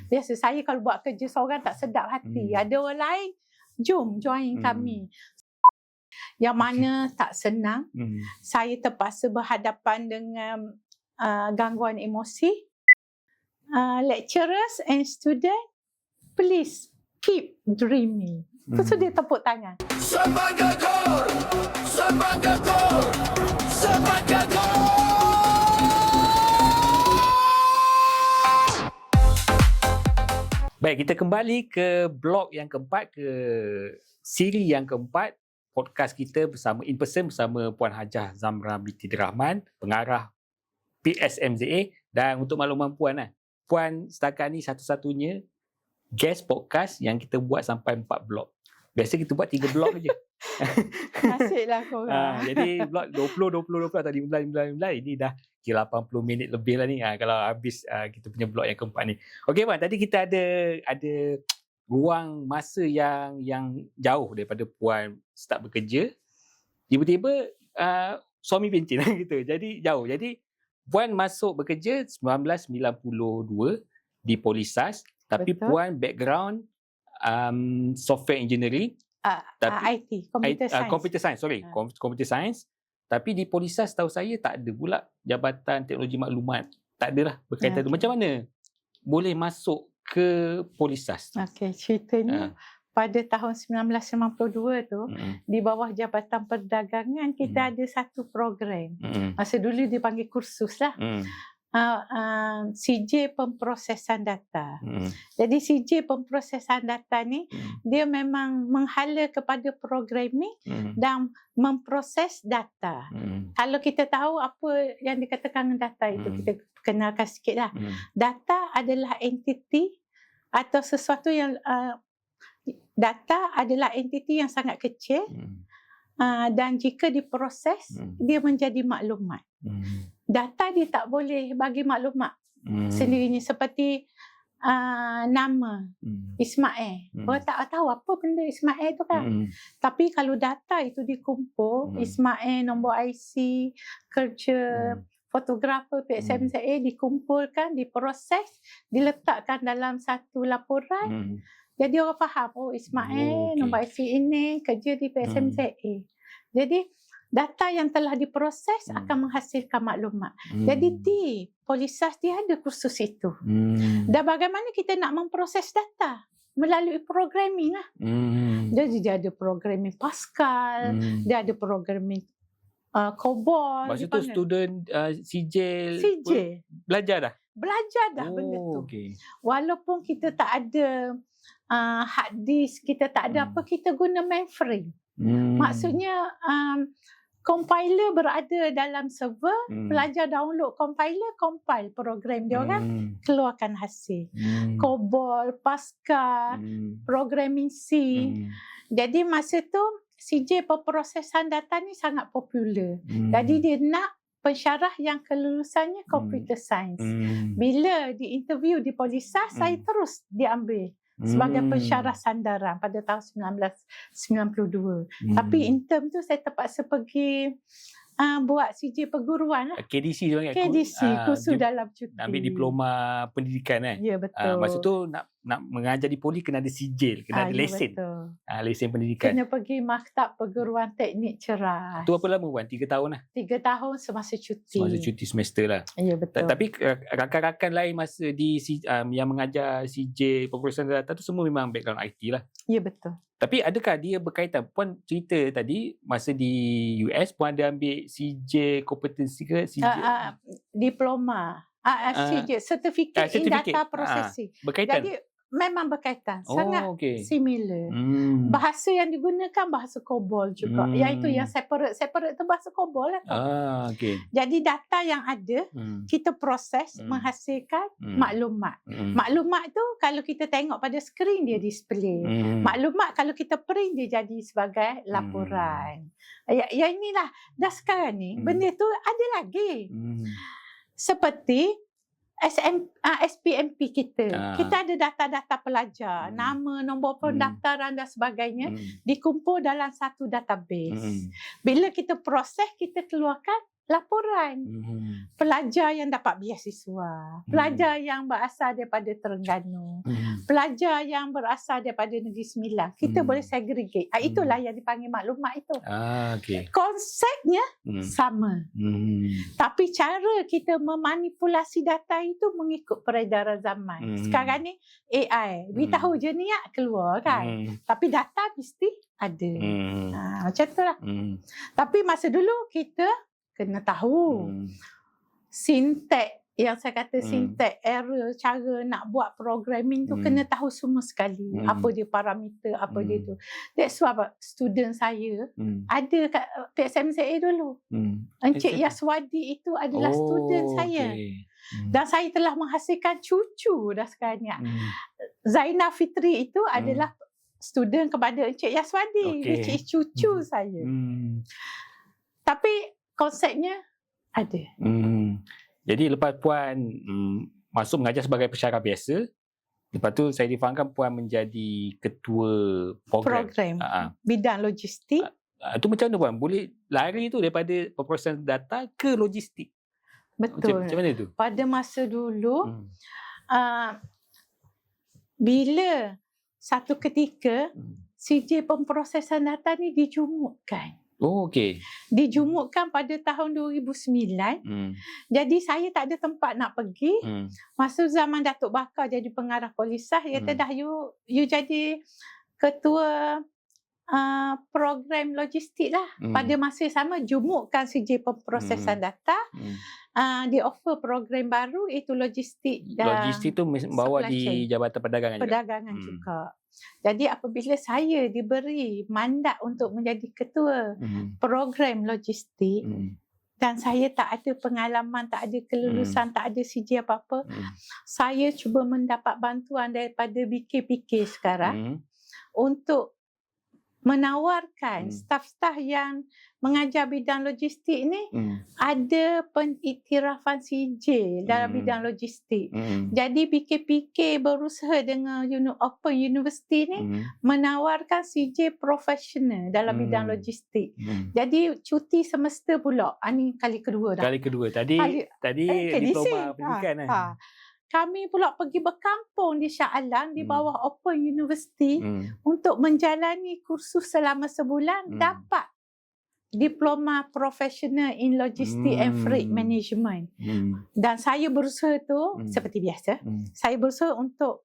Biasa saya kalau buat kerja seorang tak sedap hati. Ada orang lain, jom join kami. Yang mana tak senang. Saya terpaksa berhadapan dengan gangguan emosi. Lecturers and students, please keep dreaming. Lepas tu dia tepuk tangan. Semangat! Semangat! Semangat! Baik, kita kembali ke blog yang keempat, ke siri yang keempat podcast kita bersama in person bersama Puan Hajah Zamra binti Rahman, pengarah PSMZA. Dan untuk makluman Puan setakat ni satu-satunya guest podcast yang kita buat sampai 4 blog. Biasa kita buat 3 blog je. Nasiblah korang. Jadi blog 20 atau 15. Ini dah kira 80 minit lebih lah ni kalau habis kita punya blog yang keempat ni. Okey Puan, tadi kita ada ruang masa yang jauh daripada Puan start bekerja. Tiba-tiba suami pencen gitu. Jadi jauh. Jadi Puan masuk bekerja 1992 di Polisas. Tapi Betul. Puan background software engineering. IT, computer science. Computer science. Tapi di Polisas tahu saya tak ada pula jabatan teknologi maklumat. Tak ada lah berkaitan tu. Macam mana boleh masuk ke Polisas? Okey, ceritanya pada tahun 1992 tu di bawah Jabatan Perdagangan kita ada satu program. Masa dulu dipanggil kursus lah. CJ Pemprosesan Data. Jadi CJ Pemprosesan Data ni dia memang menghala kepada programming dan memproses data. Kalau kita tahu apa yang dikatakan data itu, kita kenalkan sikit lah. Data adalah entiti atau sesuatu yang data adalah entiti yang sangat kecil dan jika diproses dia menjadi maklumat. Data dia tak boleh bagi maklumat sendirinya, seperti nama Ismail. Orang tak tahu apa benda Ismail tu kan. Tapi kalau data itu dikumpul, Ismail, nombor IC, kerja, fotografer PSMZA dikumpulkan, diproses, diletakkan dalam satu laporan. Jadi orang faham, Ismail, nombor IC ini, kerja di PSMZA. Jadi data yang telah diproses akan menghasilkan maklumat. Jadi di Polisas dia ada kursus itu. Dan bagaimana kita nak memproses data? Melalui programming lah. Jadi dia ada programming Pascal, dia ada programming COBOL. Masa tu student CJ belajar dah? Belajar dah benda tu. Okay. Walaupun kita tak ada hard disk, kita tak ada apa, kita guna mainframe. Maksudnya compiler berada dalam server, pelajar download compiler, compile program dia orang, keluarkan hasil. COBOL, Pascal, programming C. Jadi masa tu CJ Pemprosesan Data ni sangat popular. Jadi dia nak pensyarah yang kelulusannya computer science. Bila di interview di Polisas, saya terus diambil sebagai pensyarah sandaran pada tahun 1992. Tapi intern tu saya terpaksa pergi buat CJ perguruan lah. KDC tu kan? KDC, kursus dalam cuti. Ambil diploma pendidikan kan? Ya, betul. Masa tu nak mengajar di poli kena ada sijil, kena ada lesen. Lesen pendidikan. Kena pergi Maktab Perguruan Teknik Ceras. Tu apa lama Puan? 3 tahun lah? 3 tahun semasa cuti. Semasa cuti semester lah. Ya, betul. Tapi rakan-rakan lain masa di yang mengajar CJ Pemprosesan Data tu semua memang background IT lah. Ya, betul. Tapi adakah dia berkaitan? Puan cerita tadi masa di US Puan ada ambil CJ kompetensi ke? Diploma. CJ, Certificate in Data Processing. Berkaitan? Jadi memang berkaitan. Sangat similar. Bahasa yang digunakan bahasa COBOL juga. Iaitu yang separate tu bahasa COBOL lah. Jadi data yang ada, kita proses menghasilkan maklumat. Maklumat tu kalau kita tengok pada skrin dia display. Maklumat kalau kita print dia jadi sebagai laporan. Ya inilah. Dah sekarang ni benda tu ada lagi. Seperti SPMP kita. Kita ada data-data pelajar, nama, nombor pendaftaran dan sebagainya dikumpul dalam satu database. Bila kita proses, kita keluarkan laporan. Pelajar yang dapat beasiswa, pelajar yang berasal daripada Terengganu, pelajar yang berasal daripada Negeri Sembilan, kita boleh segregate. Itulah yang dipanggil maklumat itu. Okey. Konsepnya sama. Tapi cara kita memanipulasi data itu mengikut peredaran zaman. Sekarang ni AI, beritahu je niat keluar kan. Tapi data mesti ada. Macam tu lah. Tapi masa dulu kita kena tahu sintek, yang saya kata sintek, error, cara nak buat programming tu kena tahu semua sekali. Apa dia parameter, apa dia tu. That's why student saya ada kat PSMCA dulu. Encik Yaswadi itu adalah student saya. Dan saya telah menghasilkan cucu dah sekarang ni. Zainal Fitri itu adalah student kepada Encik Yaswadi, which is cucu saya. Tapi konsepnya ada. Jadi lepas Puan masuk mengajar sebagai pensyarah biasa, lepas tu saya difahamkan Puan menjadi ketua program. Bidang logistik. Itu macam mana Puan? Boleh lari tu daripada pemrosesan data ke logistik? Betul. Macam mana tu? Pada masa dulu, bila satu ketika CJ pemprosesan data ni dijumukkan. Okey. Dijumukkan pada tahun 2009. Jadi saya tak ada tempat nak pergi. Masa zaman Datuk Bakar jadi pengarah Polisah, dia kata dah you jadi ketua program logistik lah. Pada masa yang sama jumukkan CJ pemprosesan data. Dia offer program baru, itu logistik. Logistik tu bawa di Jabatan Perdagangan juga. Jadi apabila saya diberi mandat untuk menjadi ketua program logistik dan saya tak ada pengalaman, tak ada kelulusan, tak ada CJ apa-apa, saya cuba mendapat bantuan daripada BKPK sekarang untuk menawarkan staf-staf yang mengajar bidang logistik ni ada pengiktirafan CJ dalam bidang logistik. Jadi BKPK berusaha dengan Open University ni menawarkan CJ profesional dalam bidang logistik. Jadi cuti semester pula. Ini kali kedua dah. Kali kedua. Tadi diploma pendidikan kan. Kami pula pergi berkampung di Shah Alam di bawah Open University untuk menjalani kursus selama sebulan, dapat diploma professional in logistic and freight management. Dan saya berusaha tu seperti biasa. Saya berusaha untuk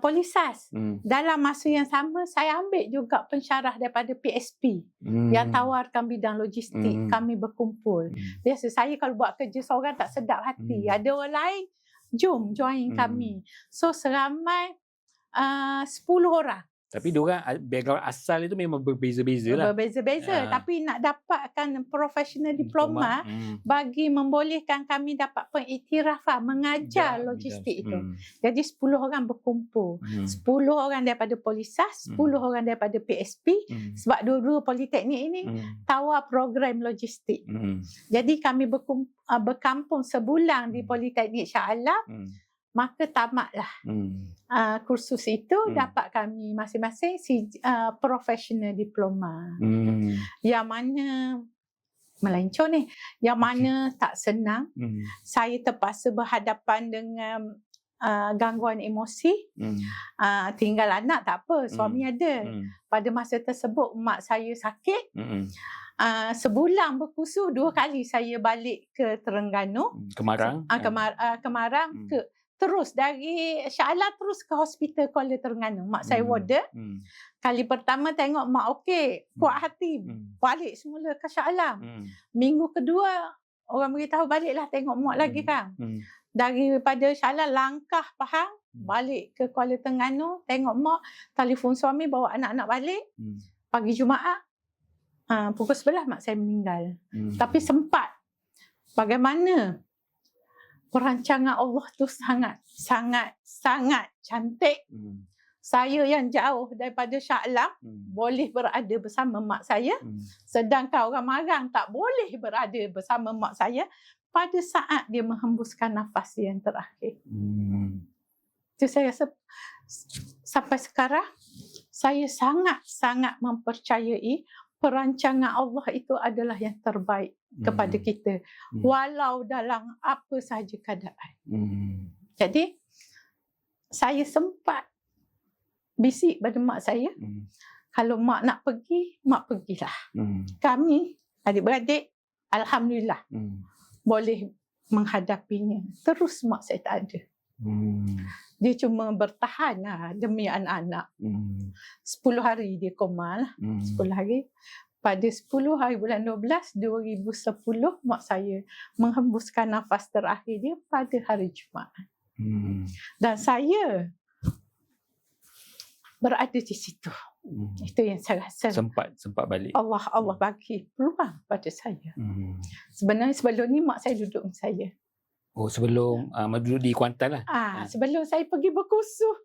Polisas. Dalam masa yang sama saya ambil juga pensyarah daripada PSP yang tawarkan bidang logistik. Kami berkumpul. Biasa saya kalau buat kerja seorang tak sedap hati. Ada orang lain, jom join kami. So seramai 10 orang. Tapi diorang background asal itu memang berbeza-beza lah. Berbeza-beza. Tapi nak dapatkan professional diploma bagi membolehkan kami dapat pengiktirafan mengajar logistik itu. Jadi 10 orang berkumpul. 10 orang daripada Polisas, 10 orang daripada PSP. Sebab dua-dua politeknik ini tawar program logistik. Jadi kami berkampung sebulan di Politeknik Shah Alam. Maka tamatlah kursus itu, dapat kami masing-masing professional diploma. Yang mana melencong ni, yang mana tak senang. Saya terpaksa berhadapan dengan gangguan emosi. Tinggal anak tak apa, suami ada. Pada masa tersebut mak saya sakit. Sebulan berkursus 2 kali saya balik ke Terengganu. Kemarang. Kemarang terus dari Shah Alam terus ke hospital Kuala Terengganu. Mak saya warden. Kali pertama tengok mak okey, kuat hati, balik semula ke Shah Alam. Minggu kedua orang beritahu baliklah tengok mak lagi kan. Daripada Shah Alam langkah Pahang balik ke Kuala Terengganu, tengok mak, telefon suami bawa anak-anak balik. Pagi Jumaat pukul 11 mak saya meninggal. Tapi sempat. Bagaimana perancangan Allah tu sangat cantik. Saya yang jauh daripada Shah Alam boleh berada bersama mak saya, sedangkan orang Marang tak boleh berada bersama mak saya pada saat dia menghembuskan nafas yang terakhir. Itu saya rasa sampai sekarang saya sangat-sangat mempercayai perancangan Allah itu adalah yang terbaik kepada kita. Walau dalam apa sahaja keadaan. Jadi, saya sempat bisik pada mak saya, kalau mak nak pergi, mak pergilah. Kami, adik-beradik, alhamdulillah, boleh menghadapinya. Terus mak saya tak ada. Dia cuma bertahan lah demi anak-anak. 10 hari dia koma lah. 10 hari. Pada 10 hari bulan 12, 2010, mak saya menghembuskan nafas terakhir dia pada hari Jumaat. Dan saya berada di situ. Itu yang saya rasa. Sempat balik. Allah bagi peluang pada saya. Sebenarnya sebelum ni mak saya duduk dengan saya. Oh, sebelum duduk di Kuantan lah. Sebelum saya pergi berkursus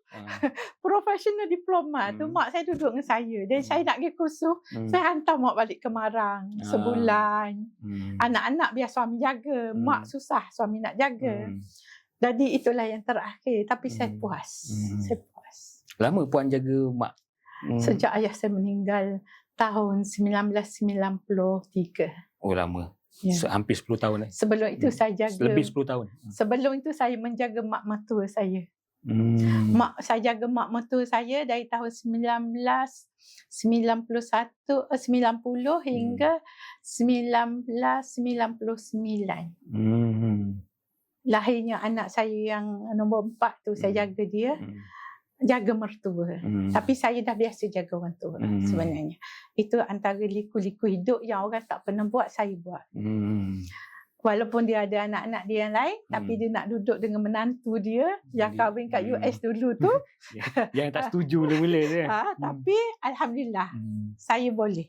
professional diploma tu, mak saya duduk dengan saya. Dan saya nak pergi kursus, saya hantar mak balik ke Marang sebulan. Anak-anak biar suami jaga, mak susah suami nak jaga. Jadi itulah yang terakhir. Tapi saya puas. Saya puas. Lama puan jaga mak? Sejak ayah saya meninggal tahun 1993. Oh, lama. Ya. Hampir 10 tahun. Sebelum itu saya jaga. Lebih 10 tahun. Sebelum itu saya menjaga mak mertua saya. Saya jaga mak mertua saya dari tahun 90 hingga 1999. Lahirnya anak saya yang nombor 4 tu, saya jaga dia. Jaga mertua. Tapi saya dah biasa jaga orang tua sebenarnya. Itu antara liku-liku hidup yang orang tak pernah buat, saya buat. Walaupun dia ada anak-anak dia yang lain, tapi dia nak duduk dengan menantu dia yang kahwin kat US dulu tu. Yang tak setuju mula-mula tu. Tapi alhamdulillah saya boleh.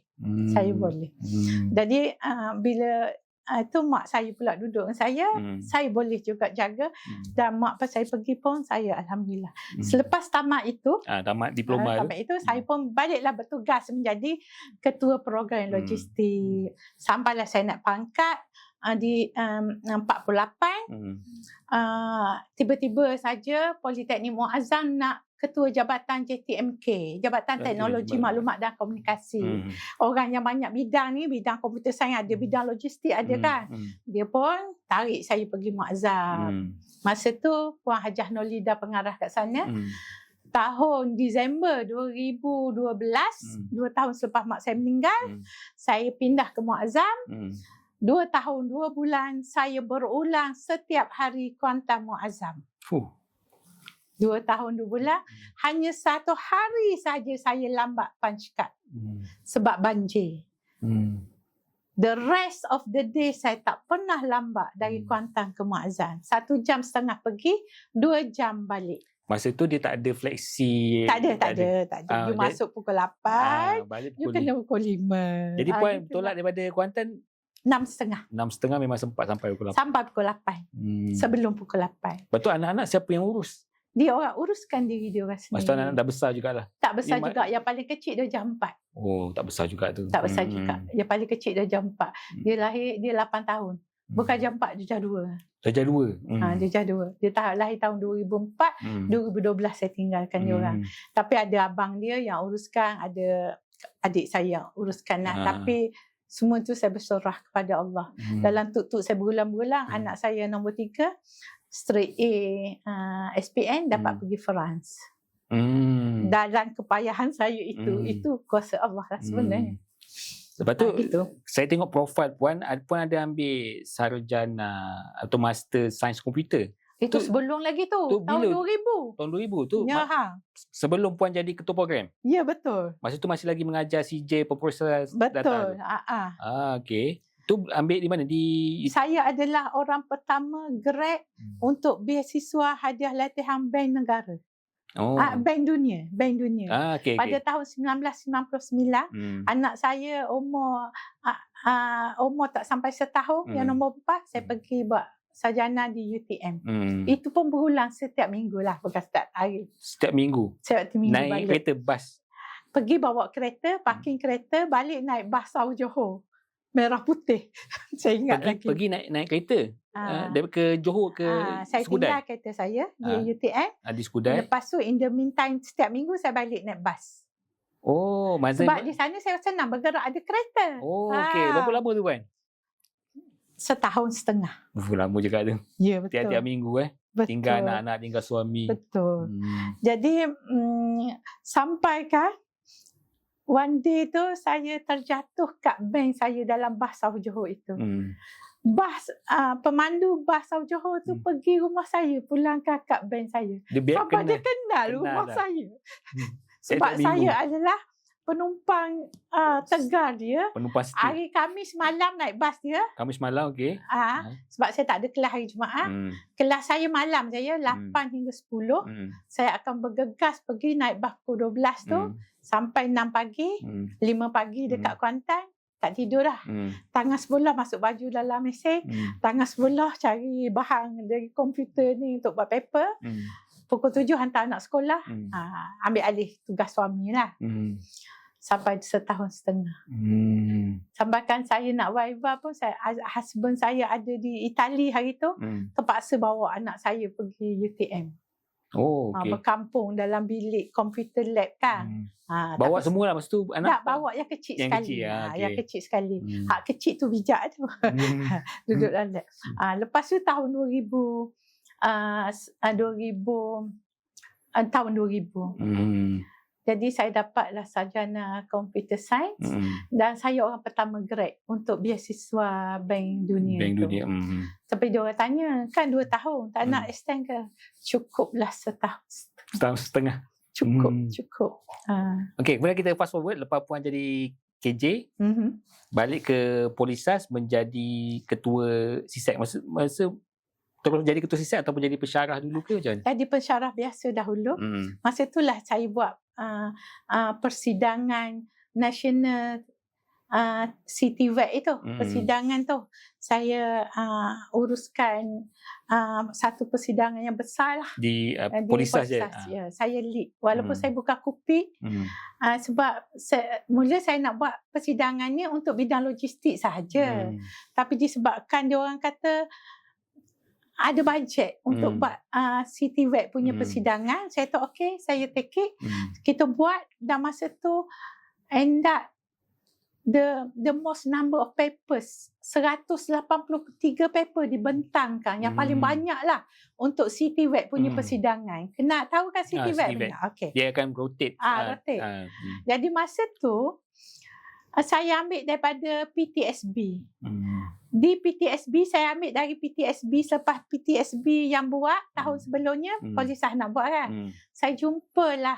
Saya boleh. Jadi bila tu mak saya pula duduk dengan saya boleh juga jaga. Dan mak pas saya pergi pun, saya alhamdulillah. Selepas tamat itu, tamat diploma saya pun baliklah bertugas menjadi ketua program logistik. Sampailah saya nak pangkat di 48. Tiba-tiba saja Politeknik Muazzam nak ketua jabatan JTMK, Jabatan Teknologi Maklumat dan Komunikasi. Orang yang banyak bidang ni, bidang komputer sains ada, bidang logistik ada kan. Dia pun tarik saya pergi Muazzam. Masa tu Puan Hajah Nolida pengarah kat sana. Tahun Disember 2012, 2 tahun selepas mak saya meninggal, saya pindah ke Muazzam. 2 tahun 2 bulan saya berulang setiap hari Kuantan Muazzam. 2 tahun 2 bulan, hanya 1 hari saja saya lambat punch card sebab banjir. The rest of the day saya tak pernah lambat dari Kuantan ke Muazzam. 1 jam setengah pergi, 2 jam balik. Masa tu dia tak ada fleksi. Tak ada. You masuk pukul 8, balik you pukul kena pukul 5. Jadi puan tolak daripada Kuantan 6.30. 6.30 memang sempat sampai pukul 8. Sampai pukul 8. Sebelum pukul 8. Lepas tu anak-anak siapa yang urus? Dia orang uruskan diri dia orang sendiri. Masa tu anak-anak dah besar jugalah. Tak besar juga. Yang paling kecil dia jam 4. Oh, tak besar juga tu. Tak besar juga. Yang paling kecil dia jam 4. Dia lahir, dia 8 tahun. Bukan jam 4, dia jam 2. Darjah 2? Dia jam 2. Dia lahir tahun 2004. 2012 saya tinggalkan dia orang. Tapi ada abang dia yang uruskan. Ada adik saya yang uruskan lah. Tapi semua tu saya berserah kepada Allah. Dalam tuk-tuk saya berulang-ulang, anak saya nombor 3, straight A SPN, dapat pergi France. Dalam kepayahan saya itu kuasa Allah lah sebenarnya. Lepas tu saya tengok profil puan ada ambil sarjana atau master sains komputer. Itu sebelum lagi tu tahun 2000. Tahun 2000 tu. Ya, sebelum puan jadi ketua program. Ya, betul. Masa tu masih lagi mengajar CJ pemproses data. Betul. Okey. Tu ambil di mana? Saya adalah orang pertama grad untuk beasiswa hadiah latihan bank negara. Bank dunia. Pada tahun 1999, anak saya umur tak sampai setahun, yang nombor 4, saya pergi buat sarjana di UTM. Itu pun berulang setiap minggu lah, bukan setiap hari. Setiap minggu? Setiap minggu naik balik. Kereta bas? Pergi bawa kereta, parking kereta, balik naik bas Sau Johor. Merah putih. Saya ingat lagi. Pergi naik kereta? Dari ke Johor ke saya Skudai? tinggal kereta saya di UTM. Di Skudai? Lepas tu in the meantime, setiap minggu saya balik naik bas. Oh, Sebab di sana saya senang bergerak, ada kereta. Oh, okey. Berapa lama tu, Puan? setahun setengah. Lama juga tu. Ya, betul. Tiap-tiap minggu Betul. tinggal anak-anak, tinggal suami. Betul. Jadi sampai kan one day tu saya terjatuh kat bank saya dalam bas South Johor itu. Bas pemandu bas South Johor tu pergi rumah saya, pulangkan kat bank saya. Sampai dia kenal rumah saya. Sebab saya adalah penumpang tegar dia. Penumpang setia. Hari Khamis malam naik bas dia. Khamis malam, okey. Sebab saya tak ada kelas hari Jumaat. Kelas saya malam saja 8 hingga 10. Saya akan bergegas pergi naik bas pukul 12 tu sampai 6 pagi, 5 pagi dekat Kuantan. Tak tidur dah. Tangan sebelah masuk baju dalam mesin. Tangan sebelah cari bahan dari komputer ni untuk buat paper. Pukul 7 hantar anak sekolah. Ambil alih tugas suami lah. Sampai setahun setengah. Sampai kan saya nak viva pun, husband saya ada di Itali hari tu. Terpaksa bawa anak saya pergi UTM. Oh, okey. Berkampung dalam bilik komputer lab kan. Bawa semua lah masa tu anak? Tak, bawa yang kecil yang sekali. Kecil, okay. Yang kecil sekali. Hak kecil tu bijak tu. Duduk dalam lab. Lepas tu tahun 2000. Tahun 2000. Jadi saya dapatlah sarjana computer science dan saya orang pertama grad untuk beasiswa Bank Dunia. Bank Dunia. Sampai dia orang tanya, kan 2 tahun, tak nak extend ke? Cukuplah setahun setengah. Cukup. Okey, kemudian kita fast forward lepas puan jadi KJ, balik ke Polisas menjadi ketua SISAC. Masa terus jadi ketua SISAC ataupun jadi pensyarah dulu ke macam mana? Jadi pensyarah biasa dahulu. Masa itulah saya buat persidangan nasional CityWeb itu. Persidangan tu saya uruskan satu persidangan yang besar lah. Di Polisas je? Ya, saya lead. Walaupun saya buka kopi. Sebab mula saya nak buat persidangan ni untuk bidang logistik sahaja. Tapi disebabkan dia orang kata ada bajet untuk buat CityWeb punya persidangan. Saya tu okey, saya take it. Kita buat dan masa tu end up the most number of papers, 183 paper dibentangkan. Yang paling banyak lah untuk CityWeb punya persidangan. Kena tahu kan CityWeb? Okay. Dia akan rotate. Rotate. Jadi masa tu saya ambil daripada PTSB. Di PTSB, saya ambil dari PTSB selepas PTSB yang buat tahun sebelumnya, Polisas nak buat kan. Saya jumpalah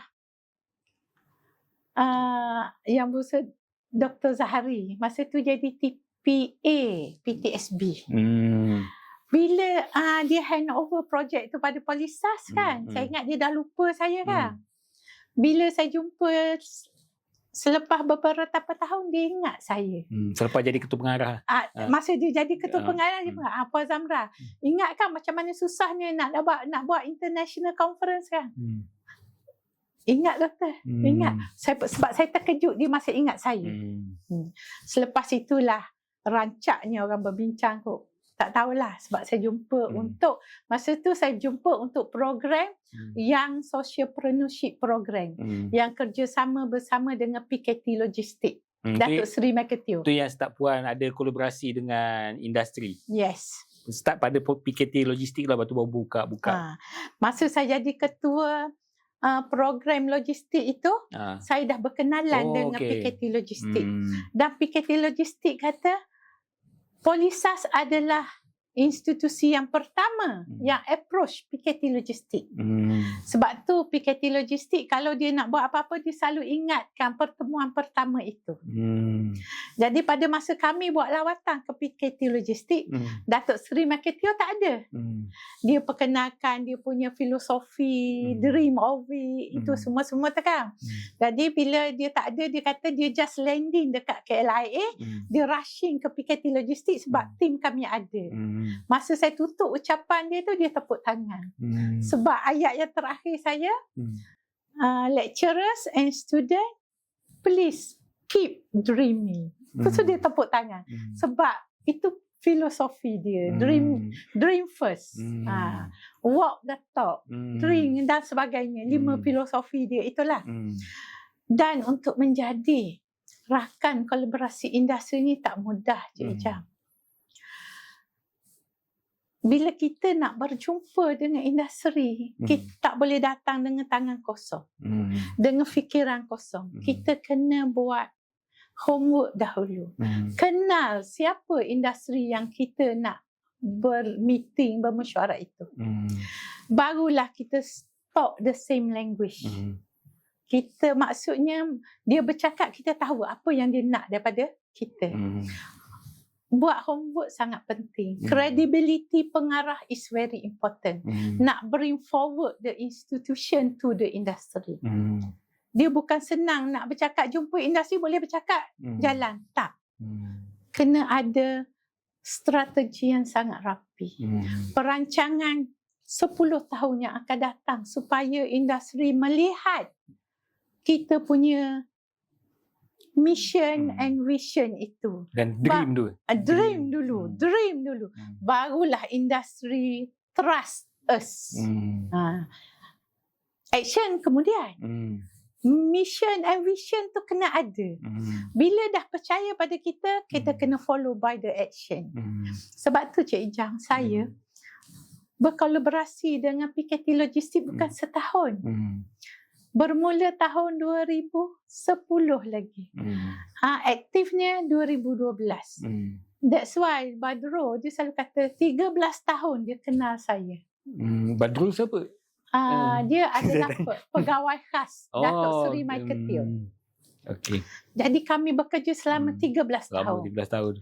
yang berusaha Dr. Zahari. Masa tu jadi TPA PTSB. Bila dia hand over projek tu pada Polisas kan, saya ingat dia dah lupa saya kan. Bila saya jumpa selepas beberapa tahun, dia ingat saya. Selepas jadi ketua pengarah. Masa dia jadi ketua pengarah, dia bilang, Puan Zamra, ingat kan macam mana susahnya nak buat international conference kan? Ingat doktor, ingat. Sebab saya terkejut dia masih ingat saya. Selepas itulah rancaknya orang berbincang kok. Tak tahulah sebab saya jumpa untuk, masa tu saya jumpa untuk program yang socialpreneurship program yang kerjasama bersama dengan PKT Logistik. Datuk Seri Maketio. Itu yang start puan ada kolaborasi dengan industri. Yes. Start pada PKT Logistik lah, lepas tu baru buka. Masa saya jadi ketua program logistik itu, saya dah berkenalan dengan PKT Logistik. Dan PKT Logistik kata, Polisas adalah institusi yang pertama yang approach PKT Logistik. Sebab tu PKT Logistik kalau dia nak buat apa-apa, dia selalu ingatkan pertemuan pertama itu. Jadi pada masa kami buat lawatan ke PKT Logistik, Datuk Seri Maketio tak ada. Dia perkenalkan dia punya filosofi, dream of it, itu semua-semua tu kan. Jadi bila dia tak ada, dia kata dia just landing dekat KLIA, dia rushing ke PKT Logistik sebab tim kami ada. Masa saya tutup ucapan dia tu, dia tepuk tangan. Sebab ayat yang terakhir saya, lecturers and students, please keep dreaming. So dia tepuk tangan. Sebab itu filosofi dia. Dream first. Walk the talk. Dream dan sebagainya. 5 filosofi dia itulah. Dan untuk menjadi rakan kolaborasi industri ni tak mudah, Cik Ijam. bila kita nak berjumpa dengan industri, kita tak boleh datang dengan tangan kosong, dengan fikiran kosong. Kita kena buat homework dahulu. Kenal siapa industri yang kita nak bermeeting, bermesyuarat itu. Barulah kita talk the same language. Kita maksudnya dia bercakap, kita tahu apa yang dia nak daripada kita. Buat homework sangat penting. Credibility pengarah is very important. Nak bring forward the institution to the industry. Dia bukan senang nak bercakap, jumpa industri boleh bercakap, jalan. Tak. Kena ada strategi yang sangat rapi. Perancangan 10 tahun yang akan datang supaya industri melihat kita punya mission and vision itu. Dan dream dulu. Dream dulu. Barulah industri trust us. Action kemudian. Mission and vision tu kena ada. Bila dah percaya pada kita, kita kena follow by the action. Sebab tu Cik Ijang, saya berkolaborasi dengan PKT Logistik bukan setahun. Bermula tahun 2010 lagi. Aktifnya 2012. That's why Badro dia selalu kata 13 tahun dia kenal saya. Badrul siapa? Dia adalah pegawai khas Datuk Seri Michael Teo. Okey. Jadi kami bekerja selama 13 tahun. Selama 13 tahun.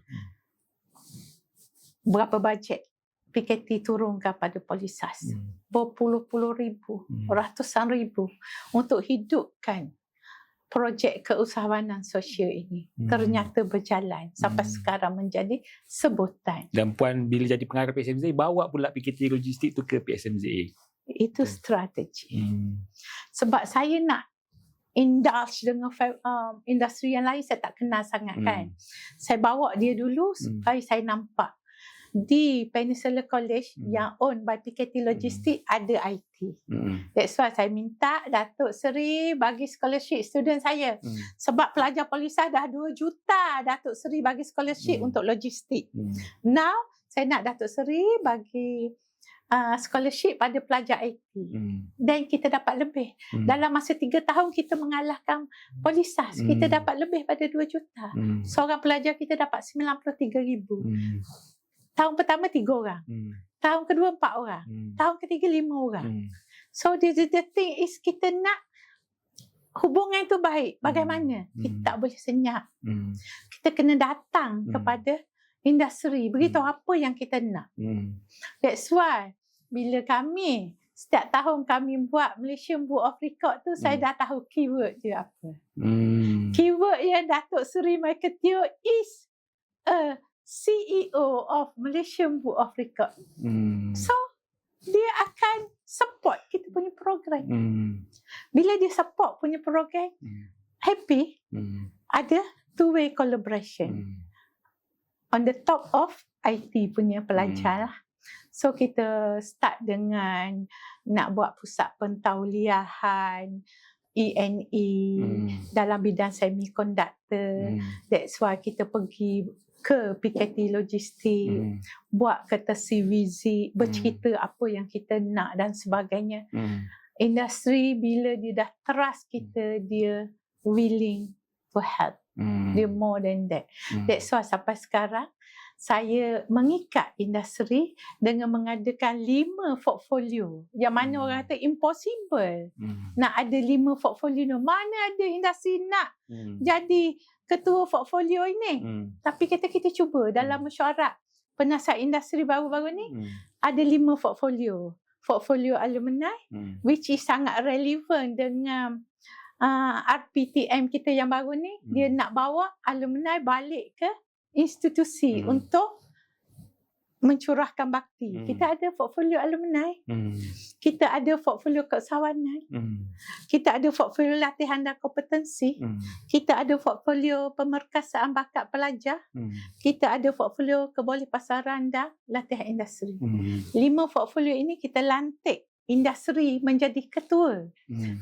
Berapa bajet PKT turunkan pada Polisas? Berpuluh-puluh ribu, ratusan ribu untuk hidupkan projek keusahawanan sosial ini. Ternyata berjalan sampai sekarang menjadi sebutan. Dan Puan bila jadi pengarah PSMZA, bawa pula PKT Logistik tu ke PSMZA. Itu strategi. Sebab saya nak indulge dengan industri yang lain, saya tak kenal sangat kan. Saya bawa dia dulu supaya saya nampak di Peninsula College yang owned by PKT Logistik ada IT. That's why saya minta Datuk Seri bagi scholarship student saya. Sebab pelajar Polisas dah 2 juta Datuk Seri bagi scholarship untuk logistik. Now saya nak Datuk Seri bagi scholarship pada pelajar IT. Dan kita dapat lebih. Dalam masa 3 tahun kita mengalahkan Polisas. Kita dapat lebih pada 2 juta. Seorang pelajar kita dapat 93,000. Tahun pertama 3 orang. Tahun kedua 4 orang. Tahun ketiga 5 orang. So the thing is kita nak hubungan itu baik. Bagaimana? Kita tak boleh senyap. Kita kena datang kepada industri. Beritahu apa yang kita nak. That's why bila kami setiap tahun kami buat Malaysian Book of Record tu, saya dah tahu keyword dia apa. Keyword yang Datuk Seri Michael Teo is a CEO of Malaysian Book of Record. So, dia akan support kita punya program. Bila dia support punya program, happy, ada two-way collaboration. On the top of IT punya pelajar lah. So, kita start dengan nak buat pusat pentauliahan, E&E dalam bidang semiconductor. That's why kita pergi ke PKT Logistik, buat courtesy visit, bercerita apa yang kita nak dan sebagainya. Industri bila dia dah trust kita, dia willing to help. Dia more than that. That's why sampai sekarang saya mengikat industri dengan mengadakan 5 portfolio. Yang mana orang kata impossible nak ada 5 portfolio. Mana ada industri nak jadi ketua portfolio ini. Tapi kita cuba dalam mesyuarat penasihat industri baru-baru ni ada 5 portfolio. Portfolio alumni which is sangat relevan dengan RPTM kita yang baru ni. Dia nak bawa alumni balik ke institusi untuk mencurahkan bakti. Kita ada portfolio alumni. Kita ada portfolio keusahawanan. Kita ada portfolio latihan dan kompetensi. Kita ada portfolio pemerkasaan bakat pelajar. Kita ada portfolio kebolehpasaran dan latihan industri. 5 portfolio ini kita lantik industri menjadi ketua.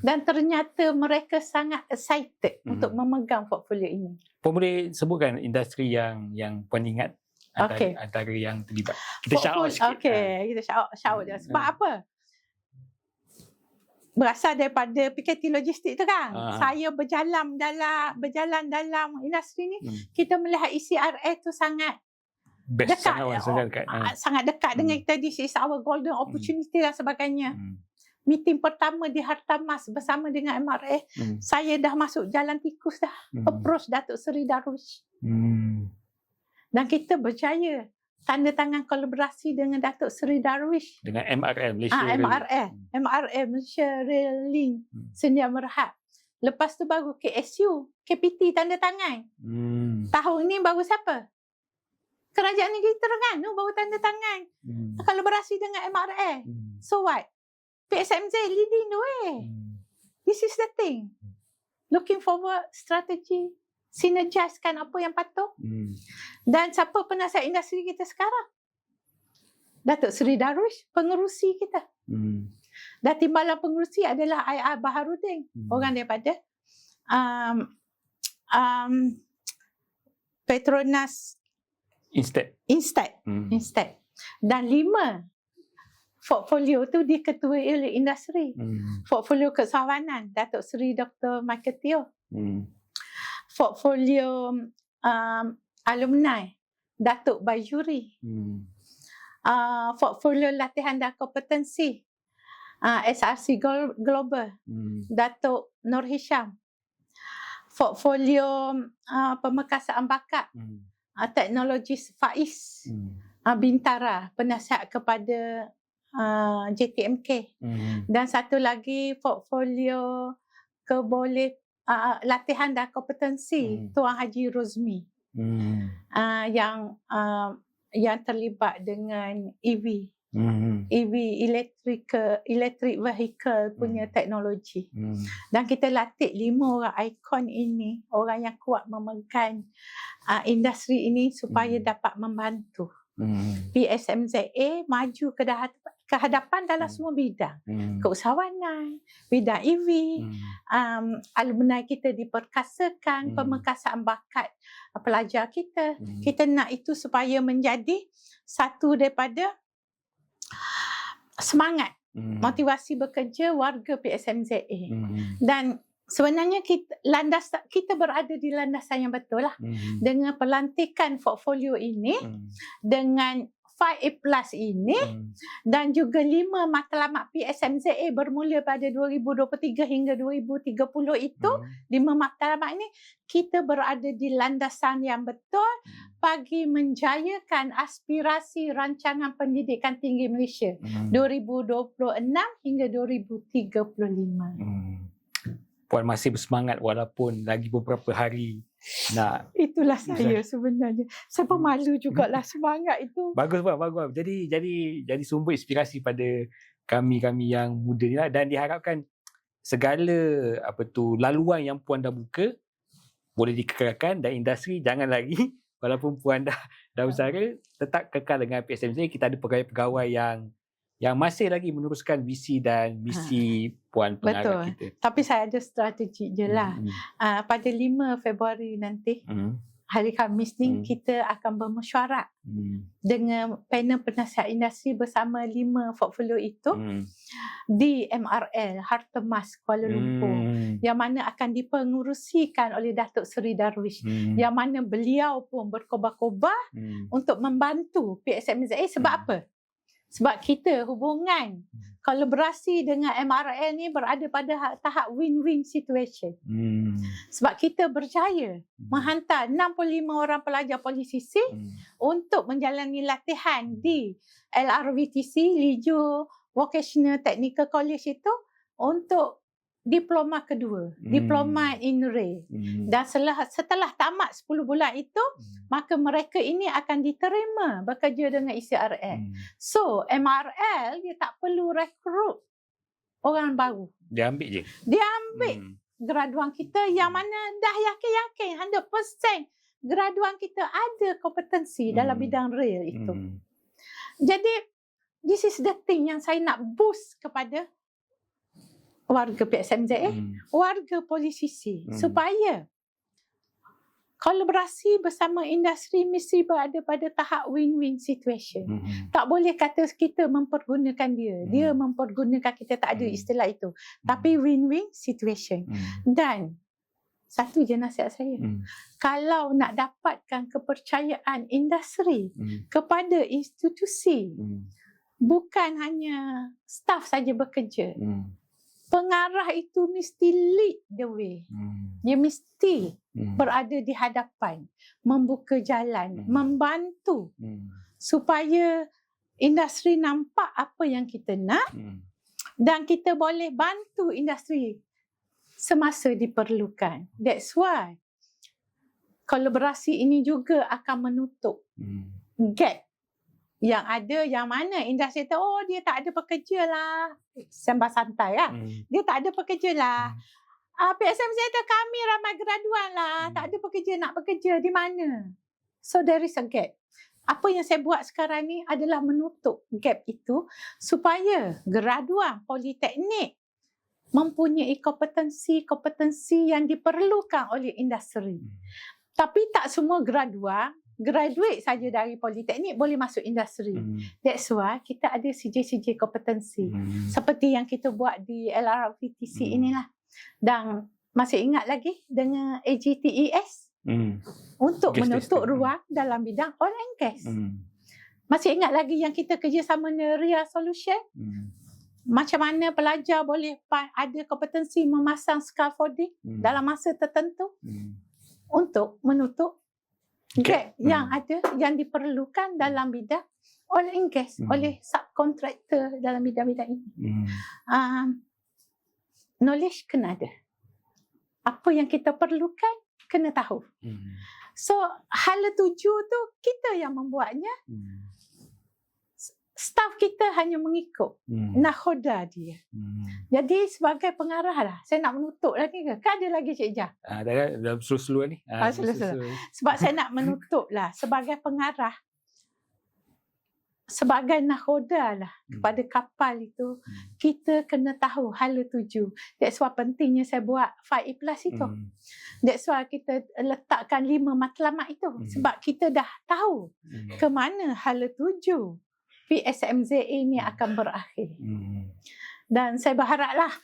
Dan ternyata mereka sangat excited untuk memegang portfolio ini. Puan boleh sebutkan industri yang Puan ingat antara yang terlibat. Kita shout out sikit. Okey, kita shout dia. Sebab apa? Berasal daripada PKT logistik tu kan. Saya berjalan dalam industri ni, kita melihat ECRA tu sangat Best dekat. Sangat dekat dengan kita. This is our golden opportunity dan sebagainya. Meeting pertama di Hartamas bersama dengan MRA, saya dah masuk jalan tikus dah. Approach Datuk Seri Darwish. Dan kita berjaya tanda tangan kolaborasi dengan Datuk Seri Darwish. Dengan MRL, Malaysia MRA, Malaysia Rail Link, Sedia Merhad. Lepas tu baru KSU, KPT tanda tangan. Tahun ni baru siapa? Kerajaan Negeri Terengganu baru tanda tangan. Kolaborasi dengan MRA. So what? PSMZ leading the way. This is the thing. Looking forward, strategi, synergizekan apa yang patut. Dan siapa penasihat industri kita sekarang? Datuk Seri Darwish, pengerusi kita. Dan timbalan pengerusi adalah IR Baharudin, orang daripada Petronas Instat. Dan 5 portfolio tu diketuai oleh industri. Portfolio keusahawanan Datuk Seri Dr. Michael Teo. Portfolio alumni Datuk Bayuri. Portfolio latihan dan kompetensi SRC Global Datuk Nur Hisham. Portfolio pemekasaan bakat teknologis Faiz Bintara, penasihat kepada JTMK. Dan satu lagi portfolio latihan dan kompetensi Tuan Haji Rozmi yang terlibat dengan EV electric vehicle punya teknologi. Dan kita latih 5 orang ikon ini, orang yang kuat memegang industri ini supaya dapat membantu PSMZA maju ke hadapan dalam semua bidang. Keusahawanan, bidang EV, alumni kita diperkasakan, pemekasaan bakat pelajar kita. Kita nak itu supaya menjadi satu daripada semangat, motivasi bekerja warga PSMZA. Dan sebenarnya kita berada di landasan yang betul lah. Dengan pelantikan portfolio ini, dengan 5A Plus ini, dan juga 5 matlamat PSMZA bermula pada 2023 hingga 2030 itu, 5 matlamat ini, kita berada di landasan yang betul bagi menjayakan aspirasi rancangan pendidikan tinggi Malaysia 2026 hingga 2035. Puan masih bersemangat walaupun lagi beberapa hari nak. Itulah saya sebenarnya. Saya pemalu jugalah semangat itu. Bagus Puan, bagus. Jadi sumber inspirasi pada kami-kami yang muda ni lah. Dan diharapkan segala laluan yang Puan dah buka boleh dikekalkan, dan industri jangan lagi walaupun Puan dah bersara, tetap kekal dengan PSMZ. Kita ada pegawai-pegawai yang masih lagi meneruskan visi dan misi Puan pengarah kita. Tapi saya ada strategi je lah. Pada 5 Februari nanti, hari Khamis ni, kita akan bermesyuarat dengan panel penasihat industri bersama 5 portfolio itu di MRL Hartamas Kuala Lumpur, yang mana akan dipengurusikan oleh Datuk Seri Darwish, yang mana beliau pun berkobar-kobar untuk membantu PSMZA. Sebab apa? Sebab kita hubungan kolaborasi dengan MRL ni berada pada tahap win-win situation. Sebab kita berjaya menghantar 65 orang pelajar polisisi untuk menjalani latihan di LRVTC, Lijo Vocational Technical College itu, untuk diploma kedua, diploma in rail. Dan setelah tamat 10 bulan itu, maka mereka ini akan diterima bekerja dengan ECRL. So, MRL dia tak perlu rekrut orang baru. Dia ambil je. Dia ambil graduan kita yang mana dah yakin-yakin 100% graduan kita ada kompetensi dalam bidang rail itu. Jadi, this is the thing yang saya nak boost kepada warga PSMZA, warga polisisi, supaya kolaborasi bersama industri mesti berada pada tahap win-win situation. Tak boleh kata kita mempergunakan dia. Dia mempergunakan kita, tak ada istilah itu. Tapi win-win situation. Dan satu je nasihat saya. Kalau nak dapatkan kepercayaan industri kepada institusi, bukan hanya staf saja bekerja. Pengarah itu mesti lead the way. Dia mesti berada di hadapan, membuka jalan, membantu supaya industri nampak apa yang kita nak dan kita boleh bantu industri semasa diperlukan. That's why kolaborasi ini juga akan menutup gap yang ada, yang mana industri tu, oh dia tak ada pekerja lah. Sembah santai lah. Dia tak ada pekerja lah. PSMZ tu kami ramai graduan lah. Tak ada pekerja, nak bekerja di mana? So there is a gap. Apa yang saya buat sekarang ni adalah menutup gap itu supaya graduan politeknik mempunyai kompetensi yang diperlukan oleh industri. Tapi tak semua graduate saja dari politeknik boleh masuk industri. That's why kita ada CJ kompetensi. Seperti yang kita buat di LRVTC inilah. Dan masih ingat lagi dengan AGTES untuk menutup ruang dalam bidang oil and gas. Masih ingat lagi yang kita kerjasama dengan RIA Solution? Macam mana pelajar boleh ada kompetensi memasang scaffolding dalam masa tertentu untuk menutup gap yang ada, yang diperlukan dalam bidang oil and gas oleh subkontraktor dalam bidang-bidang ini. Knowledge kena ada. Apa yang kita perlukan kena tahu. So hala tuju tu kita yang membuatnya. Staff kita hanya mengikut nakhoda dia. Jadi sebagai pengarah lah, saya nak menutup lagi ke? Kan ada lagi Cik Jah? Dalam slow-slow ni. Sebab saya nak menutup lah. Sebagai pengarah, sebagai nakhoda lah kepada kapal itu, kita kena tahu hala tuju. That's why pentingnya saya buat 5E Plus itu. That's why kita letakkan 5 matlamat itu. Sebab kita dah tahu ke mana hala tuju PSMZA ini akan berakhir. Dan saya berharaplah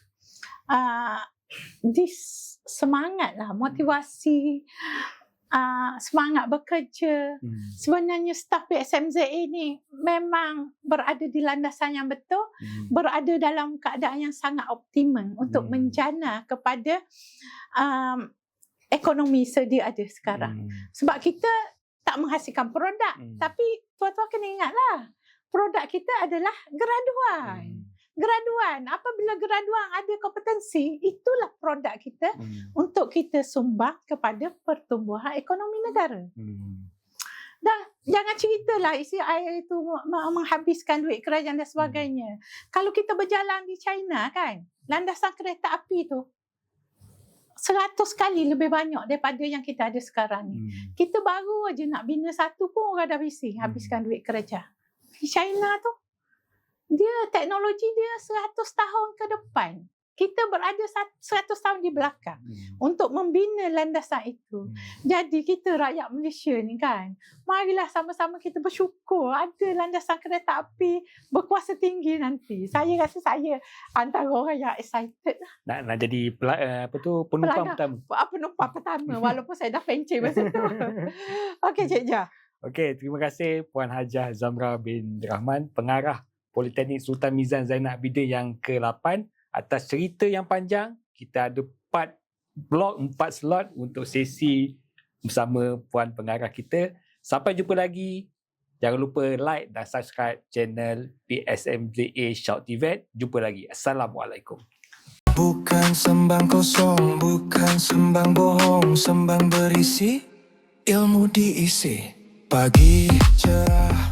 semangatlah, motivasi, semangat bekerja. Sebenarnya staf PSMZA ini memang berada di landasan yang betul, berada dalam keadaan yang sangat optimum untuk menjana kepada ekonomi sedia ada sekarang. Sebab kita tak menghasilkan produk, tapi tuan-tuan kena ingatlah, produk kita adalah graduan. Graduan, apabila graduan ada kompetensi, itulah produk kita untuk kita sumbang kepada pertumbuhan ekonomi negara. Dan jangan ceritalah isi air itu menghabiskan duit kerajaan dan sebagainya. Kalau kita berjalan di China kan, landasan kereta api tu 100 kali lebih banyak daripada yang kita ada sekarang ni. Kita baru aja nak bina satu pun orang dah bising habiskan duit kerajaan. Di China tu, dia teknologi dia 100 tahun ke depan. Kita berada 100 tahun di belakang untuk membina landasan itu. Jadi kita rakyat Malaysia ni kan, marilah sama-sama kita bersyukur ada landasan kereta api berkuasa tinggi nanti. Saya rasa saya antara orang yang excited lah. Nak jadi penumpang pertama. Penumpang pertama walaupun saya dah pencet masa tu. Okey Cik Jah. Okey, terima kasih Puan Hajah Zamra bin Rahman, pengarah Politeknik Sultan Mizan Zainal Abidin yang ke-8 atas cerita yang panjang. Kita ada 4 slot untuk sesi bersama Puan pengarah kita. Sampai jumpa lagi. Jangan lupa like dan subscribe channel PSMZA Shout TVET. Jumpa lagi. Assalamualaikum. Bukan sembang kosong, bukan sembang bohong, sembang berisi, ilmu diisi. Pagi cerah